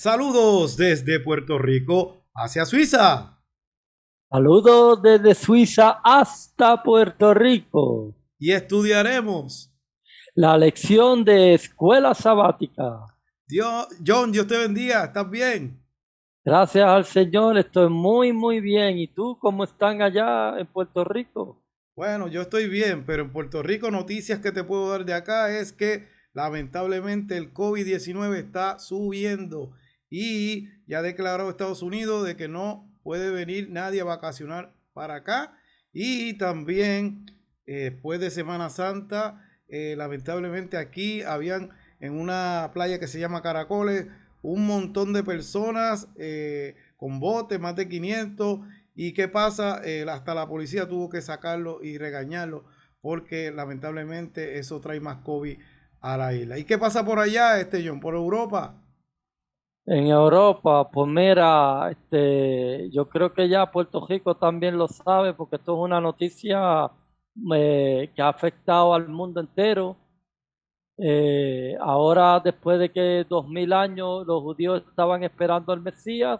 Saludos desde Puerto Rico hacia Suiza Saludos desde Suiza hasta Puerto Rico. y estudiaremos. La lección de escuela sabática. Dios te bendiga, ¿estás bien? Gracias al Señor, estoy muy bien. ¿Y tú cómo están allá en Puerto Rico? Bueno, yo estoy bien, pero en Puerto Rico noticias que te puedo dar de acá es que lamentablemente el COVID-19 está subiendo y ya ha declarado Estados Unidos de que no puede venir nadie a vacacionar para acá y también después de Semana Santa, lamentablemente aquí habían en una playa que se llama Caracoles un montón de personas con botes, más de 500. ¿Y qué pasa? Hasta la policía tuvo que sacarlo y regañarlo porque lamentablemente eso trae más COVID a la isla. ¿Y qué pasa por allá, John? ¿Por Europa? En Europa, pues mira, yo creo que ya Puerto Rico también lo sabe porque esto es una noticia que ha afectado al mundo entero. Ahora, después de que 2000 años los judíos estaban esperando al Mesías,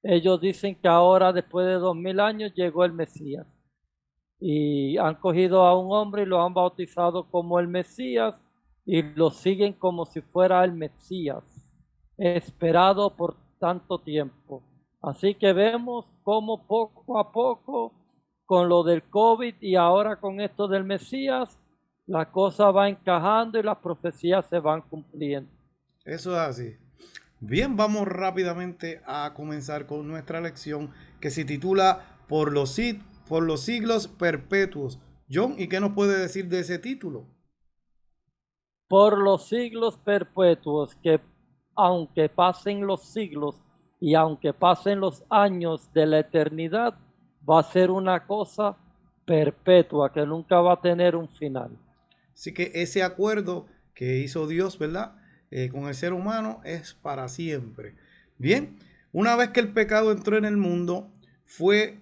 ellos dicen que ahora, después de 2000 años, llegó el Mesías. Y han cogido a un hombre y lo han bautizado como el Mesías y lo siguen como si fuera el Mesías, esperado por tanto tiempo. Así que vemos cómo poco a poco, con lo del COVID y ahora con esto del Mesías, la cosa va encajando y las profecías se van cumpliendo. Eso es así. Bien, vamos rápidamente a comenzar con nuestra lección que se titula por los siglos perpetuos. John, ¿y qué nos puede decir de ese título? Por los siglos perpetuos, que aunque pasen los siglos y aunque pasen los años de la eternidad, va a ser una cosa perpetua que nunca va a tener un final. Así que ese acuerdo que hizo Dios, ¿verdad? Con el ser humano es para siempre. Bien, una vez que el pecado entró en el mundo, fue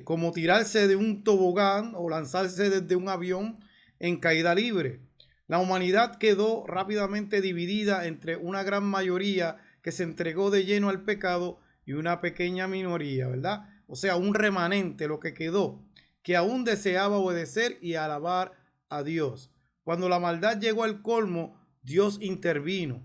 como tirarse de un tobogán o lanzarse desde un avión en caída libre. La humanidad quedó rápidamente dividida entre una gran mayoría que se entregó de lleno al pecado y una pequeña minoría, ¿verdad? O sea, un remanente, lo que quedó, que aún deseaba obedecer y alabar a Dios. Cuando la maldad llegó al colmo, Dios intervino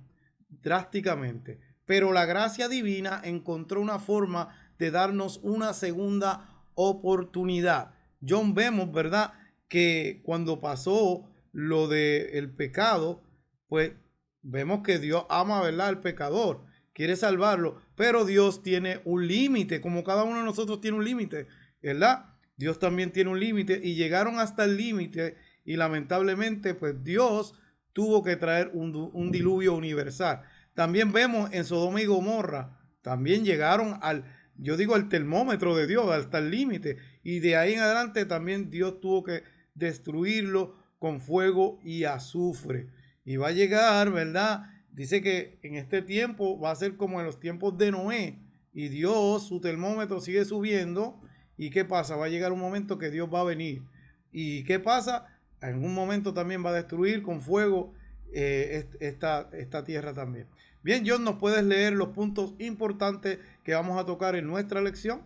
drásticamente. Pero la gracia divina encontró una forma de darnos una segunda oportunidad. John, vemos, ¿verdad? Que cuando pasó lo del pecado, pues vemos que Dios ama, ¿verdad? Al pecador, quiere salvarlo, pero Dios tiene un límite, como cada uno de nosotros tiene un límite, ¿verdad? Dios también tiene un límite y llegaron hasta el límite y lamentablemente pues Dios tuvo que traer un diluvio universal. También vemos en Sodoma y Gomorra, también llegaron al, yo digo, al termómetro de Dios, hasta el límite. Y de ahí en adelante también Dios tuvo que destruirlo con fuego y azufre. Y va a llegar, ¿verdad? Dice que en este tiempo va a ser como en los tiempos de Noé. Y Dios, su termómetro sigue subiendo. ¿Y qué pasa? Va a llegar un momento que Dios va a venir. ¿Y qué pasa? En un momento también va a destruir con fuego esta tierra también. Bien, John, ¿nos puedes leer los puntos importantes que vamos a tocar en nuestra lección?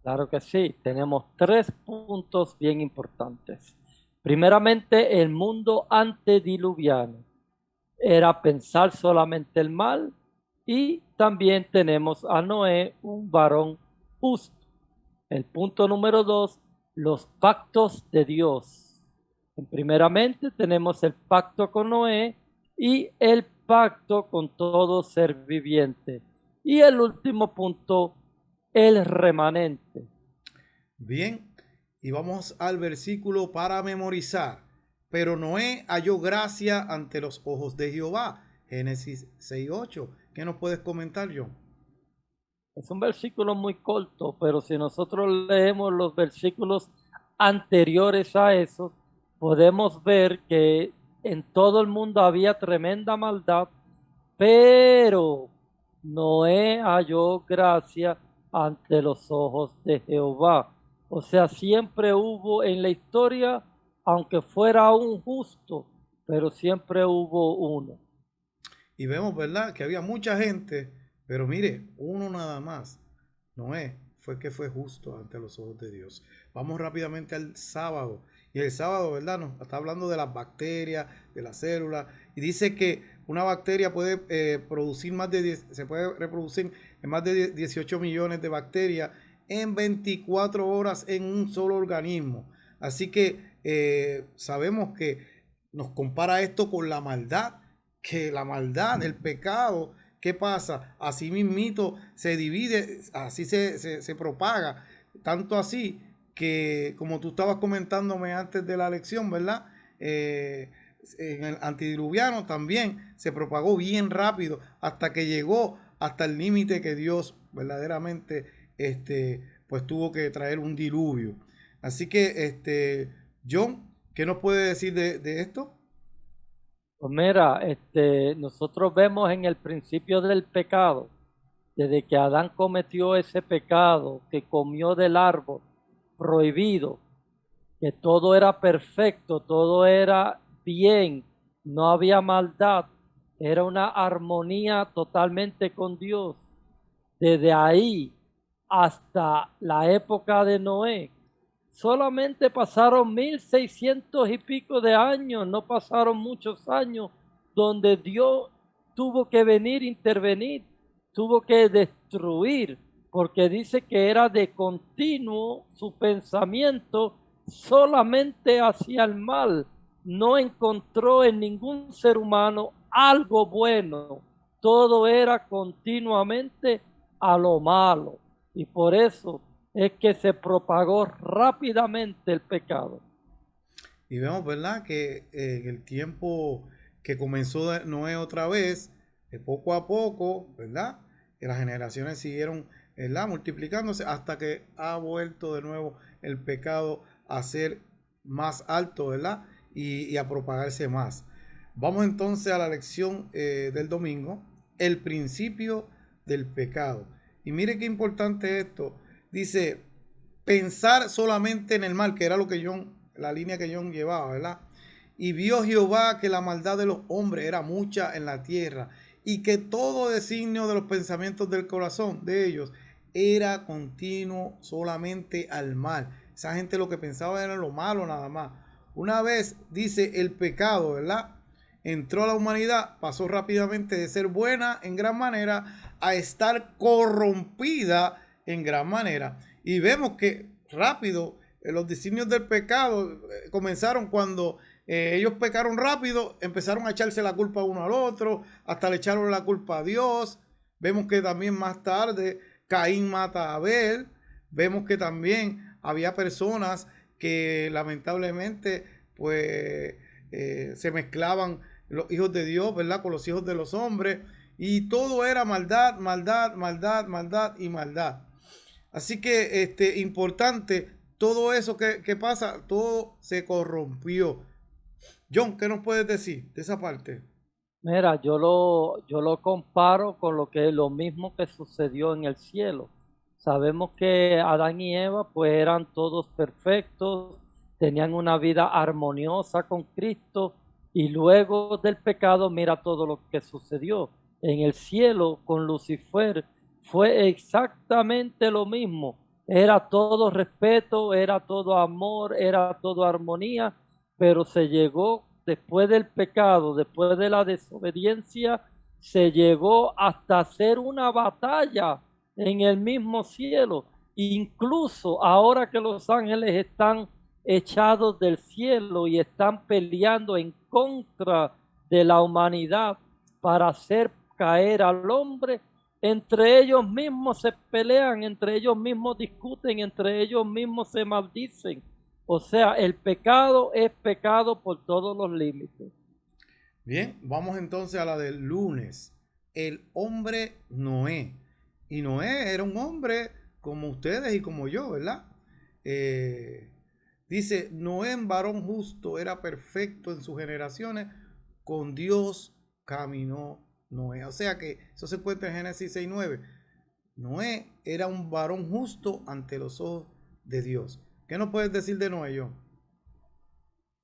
Claro que sí, tenemos tres puntos bien importantes. Primeramente, el mundo antediluviano era pensar solamente el mal y también tenemos a Noé, un varón justo. El punto número dos, los pactos de Dios. Primeramente tenemos el pacto con Noé y el pacto con todo ser viviente. Y el último punto, el remanente. Bien, y vamos al versículo para memorizar. Pero Noé halló gracia ante los ojos de Jehová. Génesis 6:8. ¿Qué nos puedes comentar, John? Es un versículo muy corto, pero si nosotros leemos los versículos anteriores a eso, podemos ver que en todo el mundo había tremenda maldad, pero Noé halló gracia ante los ojos de Jehová. O sea, siempre hubo en la historia, aunque fuera un justo, pero siempre hubo uno. Y vemos, ¿verdad? Que había mucha gente, Pero mire, uno nada más, Noé, fue que fue justo ante los ojos de Dios. Vamos rápidamente al sábado. Y el sábado, ¿verdad? Nos está hablando de las bacterias, de las células. Y dice que una bacteria puede producir más de 10, se puede reproducir en más de 18 millones de bacterias en 24 horas en un solo organismo. Así que sabemos que nos compara esto con la maldad, que la maldad, el pecado, ¿qué pasa? Así mismito se divide, así se propaga, tanto así que como tú estabas comentándome antes de la lección, ¿verdad? En el antidiluviano también se propagó bien rápido hasta que llegó hasta el límite que Dios verdaderamente pues tuvo que traer un diluvio. Así que John, ¿qué nos puede decir de esto? Pues mira, nosotros vemos en el principio del pecado, desde que Adán cometió ese pecado, que comió del árbol prohibido, que todo era perfecto, todo era bien, no había maldad, era una armonía totalmente con Dios. Desde ahí hasta la época de Noé, solamente pasaron 1600 y pico de años, no pasaron muchos años, donde Dios tuvo que venir, intervenir, tuvo que destruir, porque dice que era de continuo su pensamiento solamente hacia el mal. No encontró en ningún ser humano algo bueno. Todo era continuamente a lo malo. Y por eso es que se propagó rápidamente el pecado. Y vemos, ¿verdad? Que en el tiempo que comenzó Noé otra vez, poco a poco, ¿verdad? Que las generaciones siguieron, ¿verdad? Multiplicándose hasta que ha vuelto de nuevo el pecado a ser más alto, ¿verdad? Y a propagarse más. Vamos entonces a la lección del domingo, el principio del pecado. Y mire qué importante esto. Dice, pensar solamente en el mal, que era lo que John, la línea que John llevaba, ¿verdad? Y vio Jehová que la maldad de los hombres era mucha en la tierra y que todo designio de los pensamientos del corazón de ellos era continuo solamente al mal. Esa gente lo que pensaba era lo malo nada más. Una vez dice el pecado, ¿verdad? Entró a la humanidad, pasó rápidamente de ser buena en gran manera a estar corrompida en gran manera. Y vemos que rápido los designios del pecado comenzaron cuando ellos pecaron rápido, empezaron a echarse la culpa uno al otro, hasta le echaron la culpa a Dios. Vemos que también más tarde Caín mata a Abel. Vemos que también había personas que lamentablemente pues se mezclaban los hijos de Dios, ¿verdad? Con los hijos de los hombres. Y todo era maldad, maldad, maldad, maldad y maldad. Así que importante, todo eso que pasa, todo se corrompió. John, ¿qué nos puedes decir de esa parte? Mira, yo lo comparo con lo mismo que sucedió en el cielo. Sabemos que Adán y Eva pues eran todos perfectos, tenían una vida armoniosa con Cristo y luego del pecado mira todo lo que sucedió. En el cielo con Lucifer fue exactamente lo mismo. Era todo respeto, era todo amor, era todo armonía, pero se llegó después del pecado, después de la desobediencia, se llegó hasta hacer una batalla en el mismo cielo. Incluso ahora que los ángeles están echados del cielo y están peleando en contra de la humanidad para hacer caer al hombre, entre ellos mismos se pelean, entre ellos mismos discuten, entre ellos mismos se maldicen. O sea, el pecado es pecado por todos los límites. Bien, vamos entonces a la del lunes. El hombre Noé. Y Noé era un hombre como ustedes y como yo, ¿verdad? Eh, dice, Noé, en varón justo, era perfecto en sus generaciones, con Dios caminó Noé. O sea que eso se encuentra en Génesis 6:9. Noé era un varón justo ante los ojos de Dios. ¿Qué nos puedes decir de Noé, yo?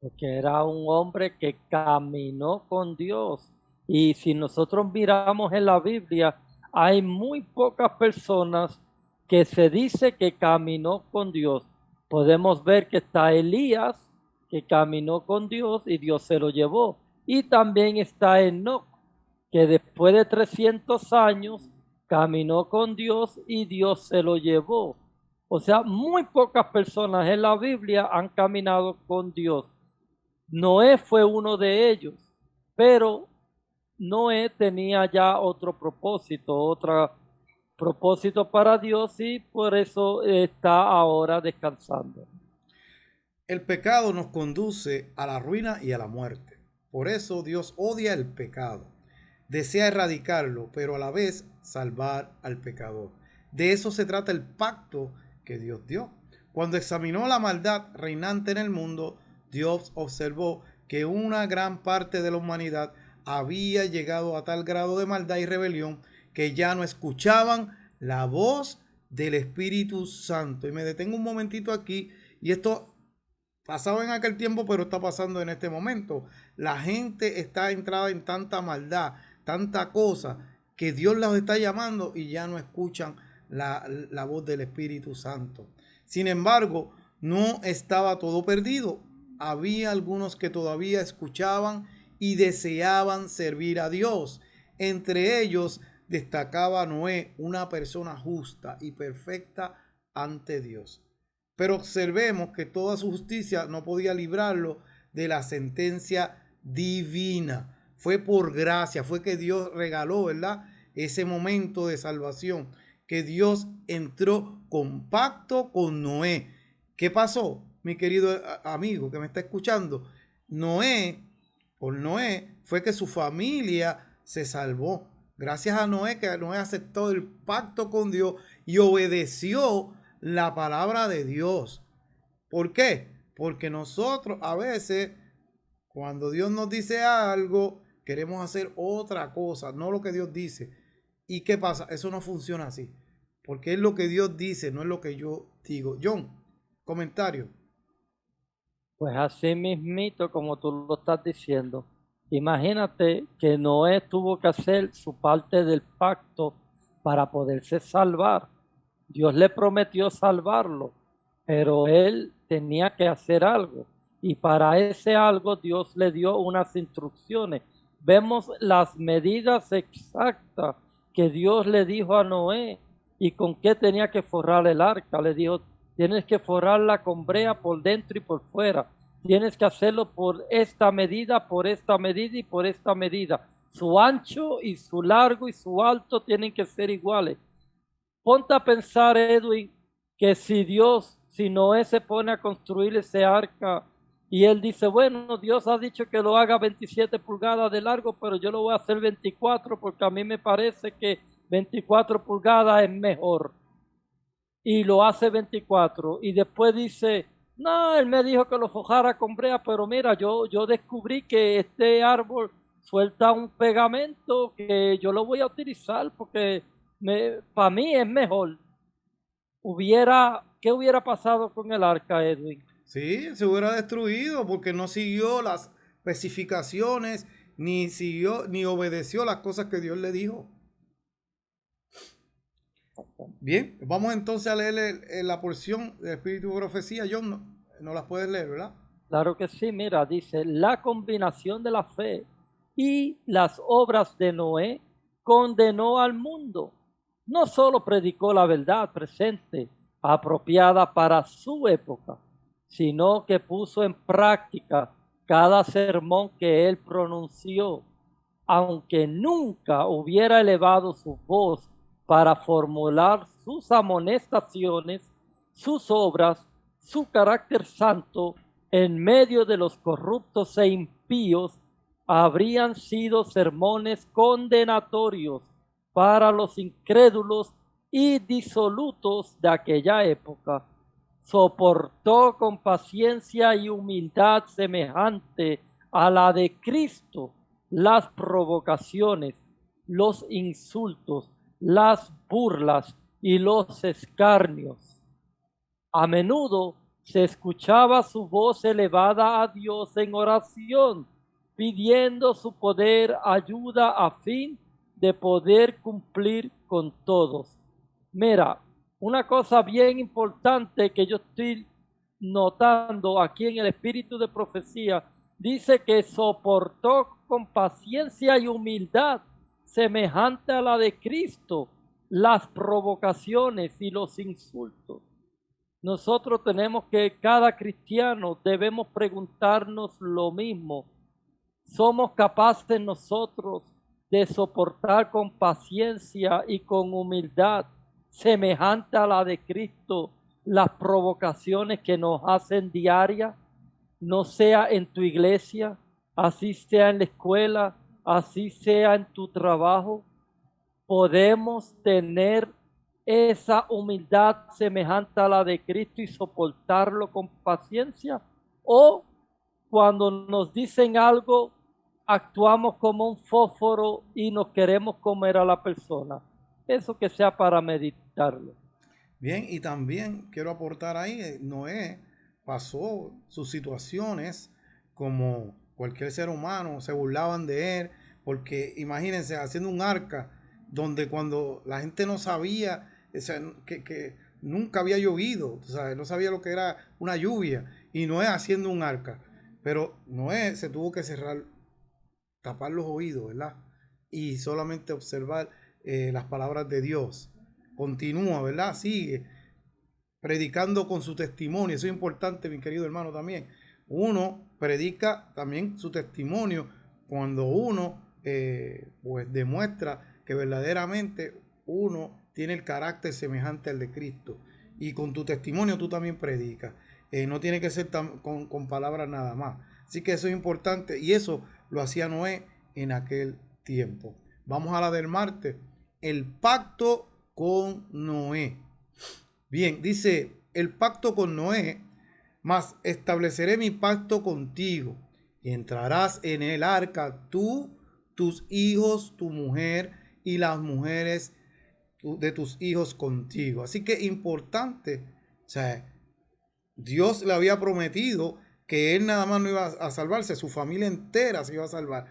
Porque era un hombre que caminó con Dios. Y si nosotros miramos en la Biblia, hay muy pocas personas que se dice que caminó con Dios. Podemos ver que está Elías, que caminó con Dios y Dios se lo llevó. Y también está Enoc, que después de 300 años caminó con Dios y Dios se lo llevó. O sea, muy pocas personas en la Biblia han caminado con Dios. Noé fue uno de ellos, pero Noé tenía ya otro propósito, otro propósito para Dios y por eso está ahora descansando. El pecado nos conduce a la ruina y a la muerte. Por eso Dios odia el pecado. Desea erradicarlo, pero a la vez salvar al pecador. De eso se trata el pacto que Dios dio. Cuando examinó la maldad reinante en el mundo, Dios observó que una gran parte de la humanidad había llegado a tal grado de maldad y rebelión que ya no escuchaban la voz del Espíritu Santo. Y me detengo un momentito aquí, y esto pasaba en aquel tiempo, pero está pasando en este momento. La gente está entrada en tanta maldad, tanta cosa, que Dios los está llamando y ya no escuchan la voz del Espíritu Santo. Sin embargo, no estaba todo perdido. Había algunos que todavía escuchaban y deseaban servir a Dios. Entre ellos destacaba Noé, una persona justa y perfecta ante Dios. Pero observemos que toda su justicia no podía librarlo de la sentencia divina. Fue por gracia, fue que Dios regaló, ¿verdad? Ese momento de salvación, que Dios entró con pacto con Noé. ¿Qué pasó, mi querido amigo que me está escuchando? Por Noé, fue que su familia se salvó. Gracias a Noé, que Noé aceptó el pacto con Dios y obedeció la palabra de Dios. ¿Por qué? Porque nosotros a veces, cuando Dios nos dice algo, queremos hacer otra cosa, no lo que Dios dice. ¿Y qué pasa? Eso no funciona así. Porque es lo que Dios dice, no es lo que yo digo. John, comentario. Pues así mismito como tú lo estás diciendo. Imagínate que Noé tuvo que hacer su parte del pacto para poderse salvar. Dios le prometió salvarlo, pero él tenía que hacer algo. Y para ese algo Dios le dio unas instrucciones. Vemos las medidas exactas que Dios le dijo a Noé y con qué tenía que forrar el arca. Le dijo, tienes que forrarla con brea por dentro y por fuera. Tienes que hacerlo por esta medida, por esta medida y por esta medida. Su ancho y su largo y su alto tienen que ser iguales. Ponte a pensar, Edwin, que si Noé se pone a construir ese arca y él dice, bueno, Dios ha dicho que lo haga 27 pulgadas de largo, pero yo lo voy a hacer 24 porque a mí me parece que 24 pulgadas es mejor. Y lo hace 24 y después dice, no, él me dijo que lo forjara con brea, pero mira, yo descubrí que este árbol suelta un pegamento que yo lo voy a utilizar porque para mí es mejor. ¿Qué hubiera pasado con el arca, Edwin? Sí, se hubiera destruido porque no siguió las especificaciones, ni obedeció las cosas que Dios le dijo. Bien, vamos entonces a leer la porción del Espíritu de Profecía. John, no las puedes leer, ¿verdad? Claro que sí, mira, dice, la combinación de la fe y las obras de Noé condenó al mundo. No solo predicó la verdad presente, apropiada para su época, sino que puso en práctica cada sermón que él pronunció, aunque nunca hubiera elevado su voz para formular sus amonestaciones, sus obras, su carácter santo, en medio de los corruptos e impíos, habrían sido sermones condenatorios para los incrédulos y disolutos de aquella época. Soportó con paciencia y humildad semejante a la de Cristo las provocaciones, los insultos, las burlas y los escarnios. A menudo se escuchaba su voz elevada a Dios en oración, pidiendo su poder ayuda a fin de poder cumplir con todos. Mira, una cosa bien importante que yo estoy notando aquí en el espíritu de profecía, dice que soportó con paciencia y humildad semejante a la de Cristo las provocaciones y los insultos. Nosotros tenemos que, cada cristiano, debemos preguntarnos lo mismo. ¿Somos capaces nosotros de soportar con paciencia y con humildad, semejante a la de Cristo, las provocaciones que nos hacen diarias? No sea en tu iglesia, así sea en la escuela, así sea en tu trabajo. Podemos tener esa humildad semejante a la de Cristo y soportarlo con paciencia, o cuando nos dicen algo actuamos como un fósforo y nos queremos comer a la persona. Eso que sea para meditarlo. Bien, y también quiero aportar ahí, Noé pasó sus situaciones como cualquier ser humano, se burlaban de él, porque imagínense haciendo un arca donde cuando la gente no sabía, o sea, que nunca había llovido, o sea, no sabía lo que era una lluvia, y Noé haciendo un arca, pero Noé se tuvo que cerrar, tapar los oídos, ¿verdad? Y solamente observar las palabras de Dios. Continúa, ¿verdad? Sigue predicando con su testimonio. Eso es importante, mi querido hermano, también. Uno predica también su testimonio cuando uno pues demuestra que verdaderamente uno tiene el carácter semejante al de Cristo. Y con tu testimonio tú también predicas. No tiene que ser con palabras nada más. Así que eso es importante y eso lo hacía Noé en aquel tiempo. Vamos a la del martes. El pacto con Noé. Bien, dice el pacto con Noé, mas estableceré mi pacto contigo y entrarás en el arca tú, tus hijos, tu mujer y las mujeres de tus hijos contigo. Así que importante, o sea, Dios le había prometido que él nada más no iba a salvarse, su familia entera se iba a salvar,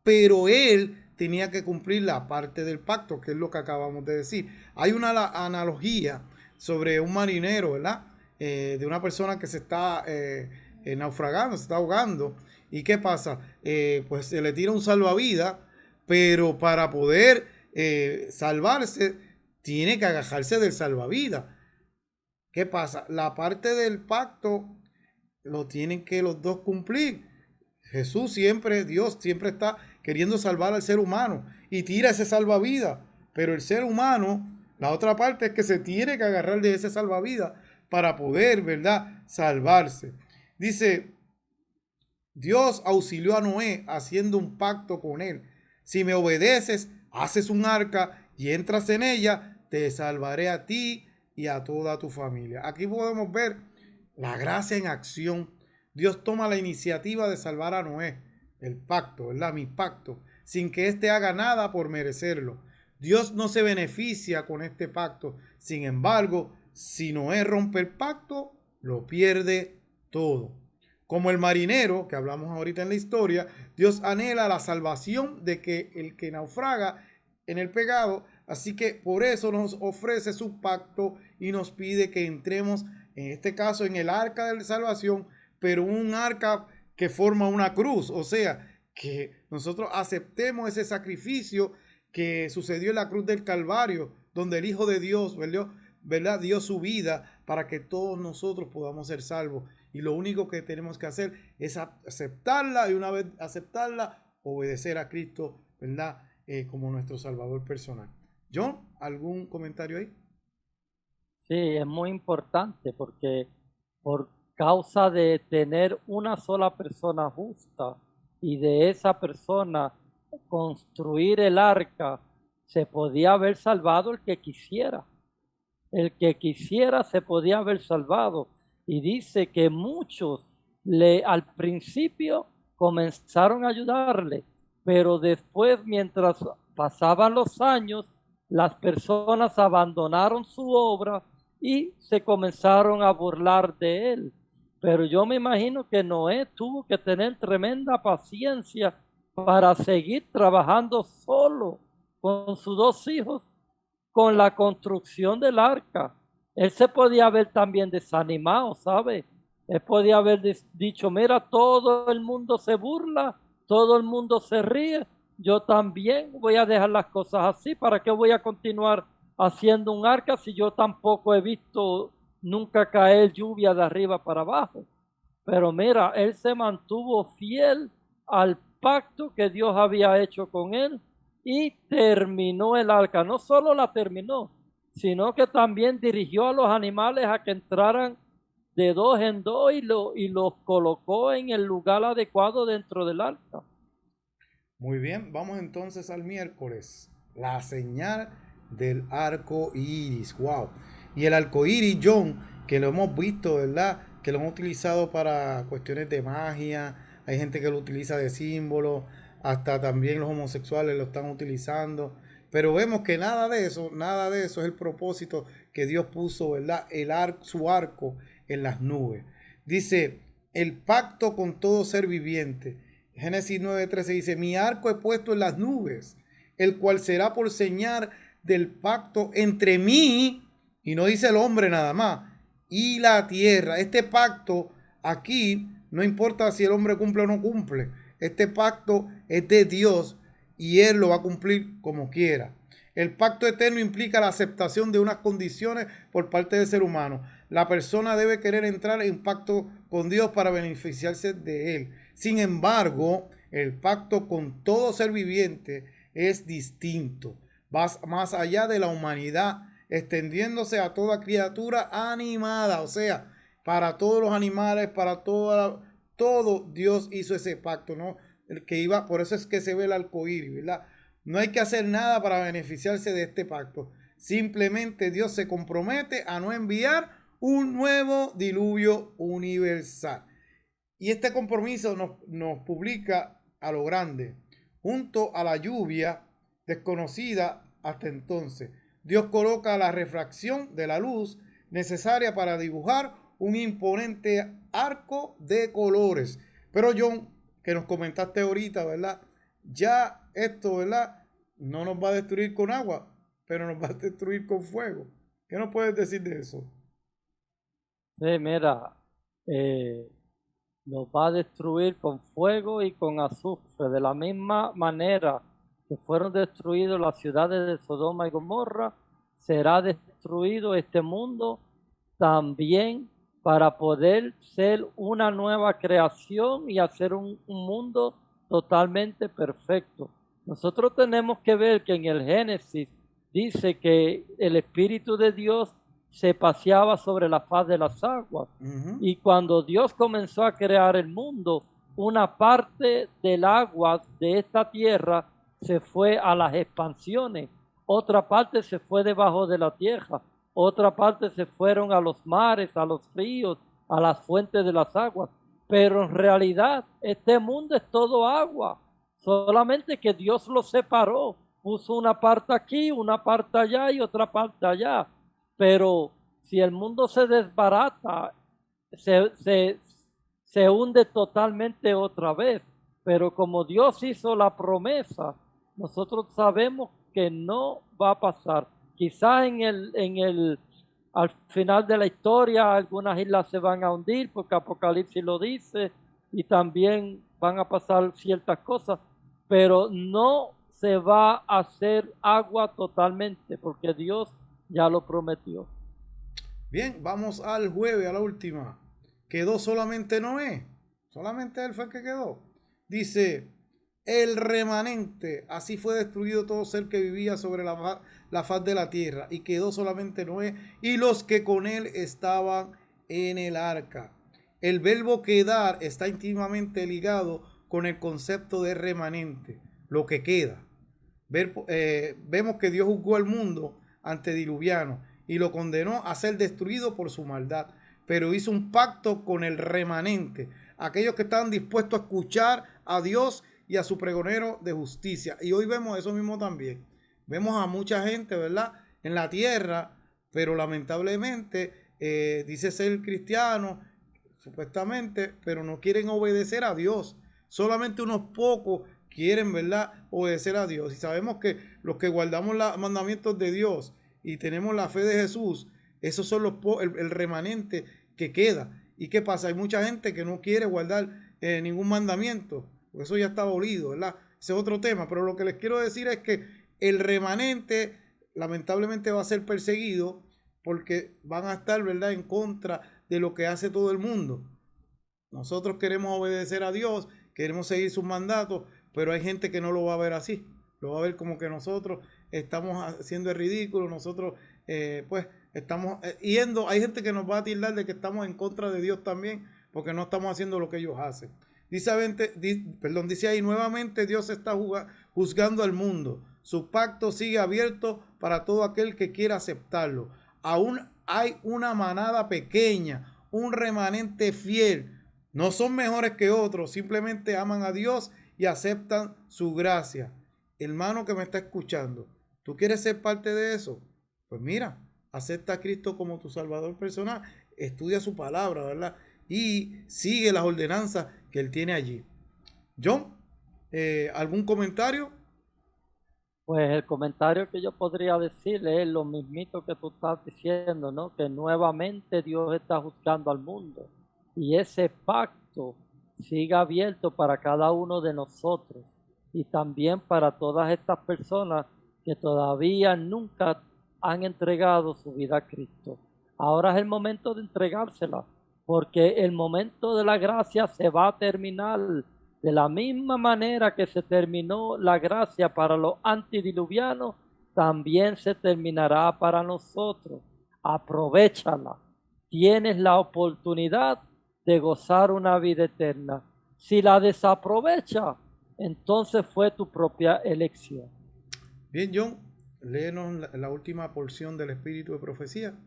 pero él tenía que cumplir la parte del pacto, que es lo que acabamos de decir. Hay una analogía sobre un marinero, ¿verdad? De una persona que se está naufragando, se está ahogando. ¿Y qué pasa? Pues se le tira un salvavidas, pero para poder salvarse, tiene que agajarse del salvavidas. ¿Qué pasa? La parte del pacto lo tienen que los dos cumplir. Jesús siempre, Dios siempre está queriendo salvar al ser humano y tira ese salvavidas. Pero el ser humano, la otra parte es que se tiene que agarrar de ese salvavidas para poder, ¿verdad?, salvarse. Dice, Dios auxilió a Noé haciendo un pacto con él. Si me obedeces, haces un arca y entras en ella, te salvaré a ti y a toda tu familia. Aquí podemos ver la gracia en acción. Dios toma la iniciativa de salvar a Noé, el pacto, ¿verdad? Mi pacto, sin que éste haga nada por merecerlo. Dios no se beneficia con este pacto. Sin embargo, si Noé rompe el pacto, lo pierde todo. Como el marinero, que hablamos ahorita en la historia, Dios anhela la salvación de que el que naufraga en el pecado, así que por eso nos ofrece su pacto y nos pide que entremos, en este caso, en el arca de salvación, pero un arca que forma una cruz, o sea, que nosotros aceptemos ese sacrificio que sucedió en la cruz del Calvario, donde el Hijo de Dios, ¿verdad?, dio su vida para que todos nosotros podamos ser salvos. Y lo único que tenemos que hacer es aceptarla, y una vez aceptarla, obedecer a Cristo, ¿verdad?, como nuestro Salvador personal. John, ¿algún comentario ahí? Sí, es muy importante porque por causa de tener una sola persona justa y de esa persona construir el arca, se podía haber salvado el que quisiera. El que quisiera se podía haber salvado. Y dice que muchos al principio comenzaron a ayudarle, pero después, mientras pasaban los años, las personas abandonaron su obra y se comenzaron a burlar de él. Pero yo me imagino que Noé tuvo que tener tremenda paciencia para seguir trabajando solo con sus dos hijos con la construcción del arca. Él se podía haber también desanimado, ¿sabe? Él podía haber dicho, mira, todo el mundo se burla, todo el mundo se ríe, yo también voy a dejar las cosas así. ¿Para qué voy a continuar haciendo un arca si yo tampoco he visto nunca caer lluvia de arriba para abajo? Pero mira, él se mantuvo fiel al pacto que Dios había hecho con él y terminó el arca. No solo la terminó, sino que también dirigió a los animales a que entraran de dos en dos y los colocó en el lugar adecuado dentro del arca. Muy bien, vamos entonces al miércoles. La señal del arco iris. Wow. Y el arco iris, John, que lo hemos visto, ¿verdad? Que lo hemos utilizado para cuestiones de magia. Hay gente que lo utiliza de símbolo. Hasta también los homosexuales lo están utilizando. Pero vemos que nada de eso es el propósito que Dios puso, ¿verdad? Su arco en las nubes. Dice, el pacto con todo ser viviente. Génesis 9:13 dice, mi arco he puesto en las nubes, el cual será por señal del pacto entre mí, y no dice el hombre nada más, y la tierra. Este pacto aquí, no importa si el hombre cumple o no cumple, este pacto es de Dios y Él lo va a cumplir como quiera. El pacto eterno implica la aceptación de unas condiciones por parte del ser humano. La persona debe querer entrar en pacto con Dios para beneficiarse de Él. Sin embargo, el pacto con todo ser viviente es distinto. Va más allá de la humanidad, extendiéndose a toda criatura animada. O sea, para todos los animales, para todo Dios hizo ese pacto, ¿no? El que iba, por eso es que se ve el arco iris, ¿verdad? No hay que hacer nada para beneficiarse de este pacto. Simplemente Dios se compromete a no enviar un nuevo diluvio universal. Y este compromiso nos publica a lo grande, junto a la lluvia desconocida hasta entonces. Dios coloca la refracción de la luz necesaria para dibujar un imponente arco de colores. Pero John, que nos comentaste ahorita, ¿verdad? Ya esto, ¿verdad? No nos va a destruir con agua, pero nos va a destruir con fuego. ¿Qué nos puedes decir de eso? Sí, mira, los va a destruir con fuego y con azufre, de la misma manera que fueron destruidos las ciudades de Sodoma y Gomorra, será destruido este mundo también para poder ser una nueva creación y hacer un mundo totalmente perfecto. Nosotros tenemos que ver que en el Génesis dice que el Espíritu de Dios se paseaba sobre la faz de las aguas. Y cuando Dios comenzó a crear el mundo, una parte del agua de esta tierra se fue a las expansiones, otra parte se fue debajo de la tierra, otra parte se fueron a los mares, a los ríos, a las fuentes de las aguas. Pero en realidad este mundo es todo agua, solamente que Dios lo separó, puso una parte aquí, una parte allá y otra parte allá. Pero si el mundo se desbarata, se, se, se hunde totalmente otra vez. Pero como Dios hizo la promesa, nosotros sabemos que no va a pasar. Quizás al final de la historia algunas islas se van a hundir porque Apocalipsis lo dice y también van a pasar ciertas cosas, pero no se va a hacer agua totalmente porque Dios ya lo prometió. Bien, vamos al jueves, a la última. Quedó solamente Noé. Solamente él fue el que quedó. Dice, el remanente. Así fue destruido todo ser que vivía sobre la faz de la tierra. Y quedó solamente Noé y los que con él estaban en el arca. El verbo quedar está íntimamente ligado con el concepto de remanente. Lo que queda. Vemos que Dios juzgó al mundo antediluviano y lo condenó a ser destruido por su maldad, pero hizo un pacto con el remanente, aquellos que estaban dispuestos a escuchar a Dios y a su pregonero de justicia. Y hoy vemos eso mismo también. Vemos a mucha gente, ¿verdad?, en la tierra, pero lamentablemente dice ser cristiano, supuestamente, pero no quieren obedecer a Dios. Solamente unos pocos quieren, ¿verdad?, obedecer a Dios. Y sabemos que los que guardamos los mandamientos de Dios y tenemos la fe de Jesús, esos son el remanente que queda. ¿Y qué pasa? Hay mucha gente que no quiere guardar ningún mandamiento, porque eso ya está abolido, ¿verdad? Ese es otro tema, pero lo que les quiero decir es que el remanente lamentablemente va a ser perseguido porque van a estar, ¿verdad?, en contra de lo que hace todo el mundo. Nosotros queremos obedecer a Dios, queremos seguir sus mandatos, pero hay gente que no lo va a ver así. Lo va a ver como que nosotros estamos haciendo el ridículo, nosotros pues estamos yendo. Hay gente que nos va a tildar de que estamos en contra de Dios también, porque no estamos haciendo lo que ellos hacen. Dice ahí, nuevamente Dios está juzgando al mundo. Su pacto sigue abierto para todo aquel que quiera aceptarlo. Aún hay una manada pequeña, un remanente fiel. No son mejores que otros, simplemente aman a Dios y aceptan su gracia. Hermano que me está escuchando, ¿tú quieres ser parte de eso? Pues mira, acepta a Cristo como tu Salvador personal, estudia su palabra, ¿verdad? Y sigue las ordenanzas que Él tiene allí. John, ¿algún comentario? Pues el comentario que yo podría decirle es lo mismito que tú estás diciendo, ¿no? Que nuevamente Dios está juzgando al mundo y ese pacto sigue abierto para cada uno de nosotros y también para todas estas personas que todavía nunca han entregado su vida a Cristo. Ahora es el momento de entregársela, porque el momento de la gracia se va a terminar de la misma manera que se terminó la gracia para los antidiluvianos, también se terminará para nosotros. Aprovéchala. Tienes la oportunidad de gozar una vida eterna. Si la desaprovecha, entonces fue tu propia elección. Bien, John, léenos la última porción del Espíritu de Profecía.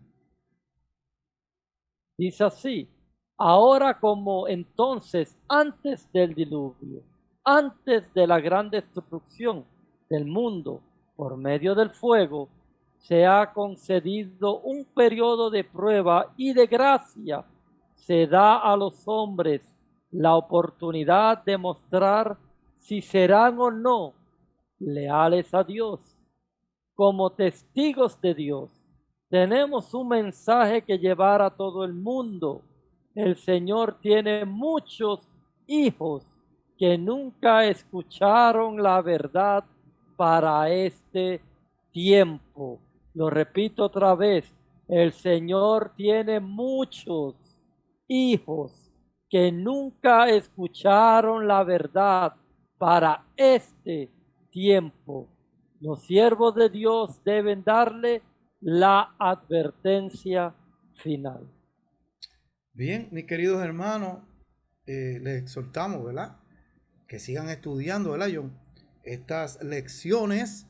Dice así: ahora como entonces, antes del diluvio, antes de la gran destrucción del mundo por medio del fuego, se ha concedido un periodo de prueba y de gracia. Se da a los hombres la oportunidad de mostrar si serán o no leales a Dios. Como testigos de Dios, tenemos un mensaje que llevar a todo el mundo. El Señor tiene muchos hijos que nunca escucharon la verdad para este tiempo. Lo repito otra vez, el Señor tiene muchos hijos que nunca escucharon la verdad para este tiempo. Los siervos de Dios deben darle la advertencia final. Bien, mis queridos hermanos, les exhortamos, ¿verdad?, que sigan estudiando, ¿verdad, John?, estas lecciones,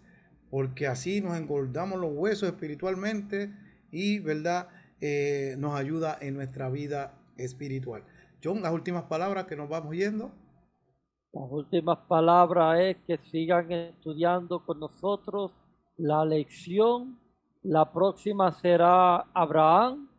porque así nos engordamos los huesos espiritualmente y, ¿verdad?, nos ayuda en nuestra vida espiritual. John, las últimas palabras que nos vamos yendo. Las últimas palabras es que sigan estudiando con nosotros la lección. La próxima será Abraham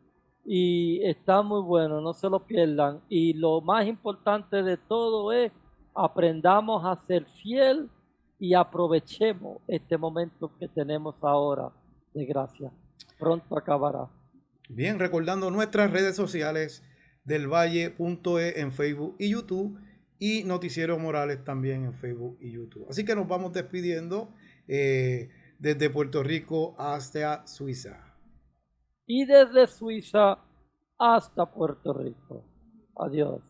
y está muy bueno, no se lo pierdan. Y lo más importante de todo es aprendamos a ser fiel y aprovechemos este momento que tenemos ahora de gracia. Pronto acabará. Bien, recordando nuestras redes sociales del Valle.e en Facebook y YouTube y Noticiero Morales también en Facebook y YouTube. Así que nos vamos despidiendo desde Puerto Rico hasta Suiza. Y desde Suiza hasta Puerto Rico. Adiós.